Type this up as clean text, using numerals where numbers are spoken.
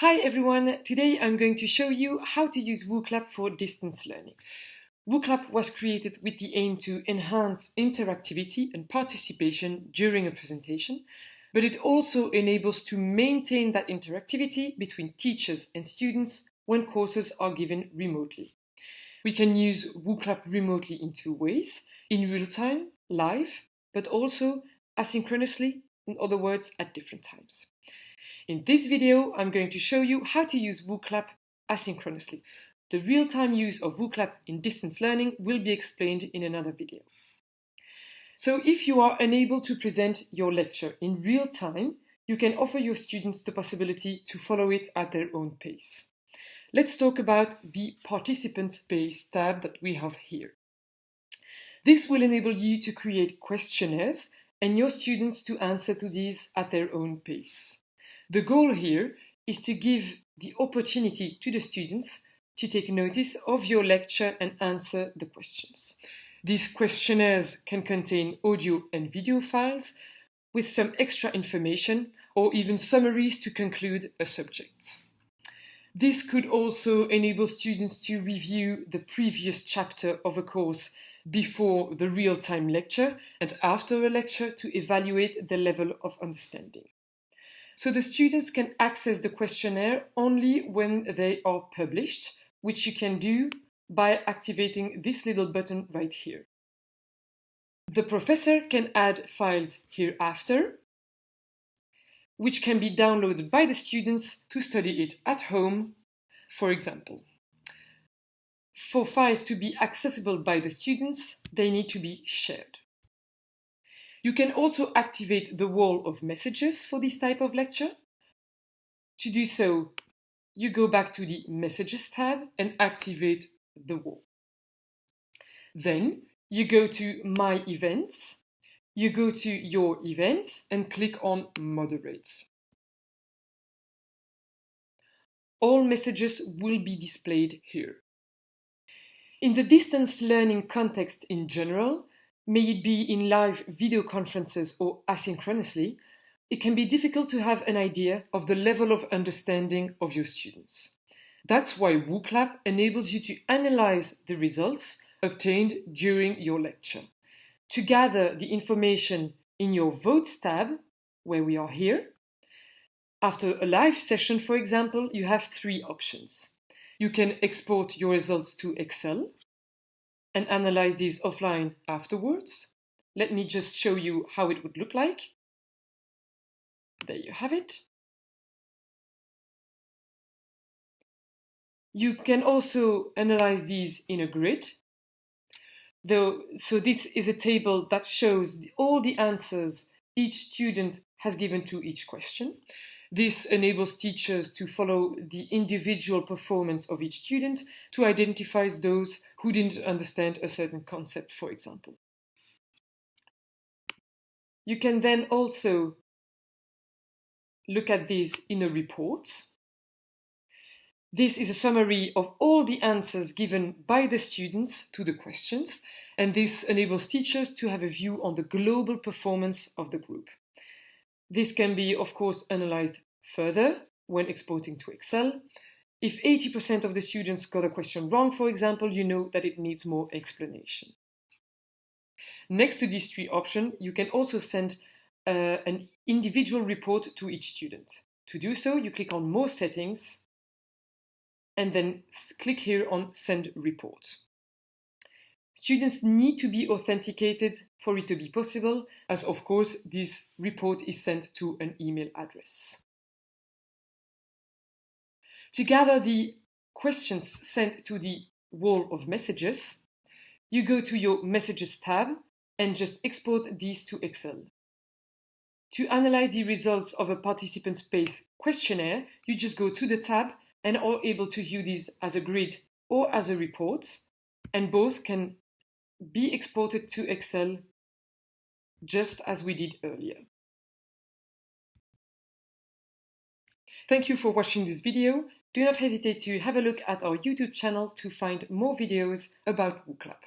Hi everyone, today I'm going to show you how to use Wooclap for distance learning. Wooclap was created with the aim to enhance interactivity and participation during a presentation, but it also enables to maintain that interactivity between teachers and students when courses are given remotely. We can use Wooclap remotely in two ways, in real time, live, but also asynchronously, in other words, at different times. In this video, I'm going to show you how to use Wooclap asynchronously. The real-time use of Wooclap in distance learning will be explained in another video. So if you are unable to present your lecture in real time, you can offer your students the possibility to follow it at their own pace. Let's talk about the participant pace tab that we have here. This will enable you to create questionnaires and your students to answer to these at their own pace. The goal here is to give the opportunity to the students to take notice of your lecture and answer the questions. These questionnaires can contain audio and video files with some extra information or even summaries to conclude a subject. This could also enable students to review the previous chapter of a course before the real-time lecture and after a lecture to evaluate the level of understanding. So the students can access the questionnaire only when they are published, which you can do by activating this little button right here. The professor can add files hereafter, which can be downloaded by the students to study it at home, for example. For files to be accessible by the students, they need to be shared. You can also activate the wall of messages for this type of lecture. To do so, you go back to the Messages tab and activate the wall. Then you go to My Events, you go to Your Event and click on Moderate. All messages will be displayed here. In the distance learning context in general, may it be in live video conferences or asynchronously, it can be difficult to have an idea of the level of understanding of your students. That's why Wooclap enables you to analyze the results obtained during your lecture. To gather the information in your Votes tab, where we are here, after a live session, for example, you have three options. You can export your results to Excel and analyze these offline afterwards. Let me just show you how it would look like. There you have it. You can also analyze these in a grid. So this is a table that shows all the answers each student has given to each question. This enables teachers to follow the individual performance of each student to identify those who didn't understand a certain concept, for example. You can then also look at these in a report. This is a summary of all the answers given by the students to the questions, and this enables teachers to have a view on the global performance of the group. This can be, of course, analyzed further when exporting to Excel. If 80% of the students got a question wrong, for example, you know that it needs more explanation. Next to these three options, you can also send an individual report to each student. To do so, you click on More Settings and then click here on Send Report. Students need to be authenticated for it to be possible, as of course this report is sent to an email address. To gather the questions sent to the wall of messages, you go to your Messages tab and just export these to Excel. To analyze the results of a participant-based questionnaire, you just go to the tab and are able to view these as a grid or as a report, and both can be exported to Excel just as we did earlier. Thank you for watching this video. Do not hesitate to have a look at our YouTube channel to find more videos about Wooclap.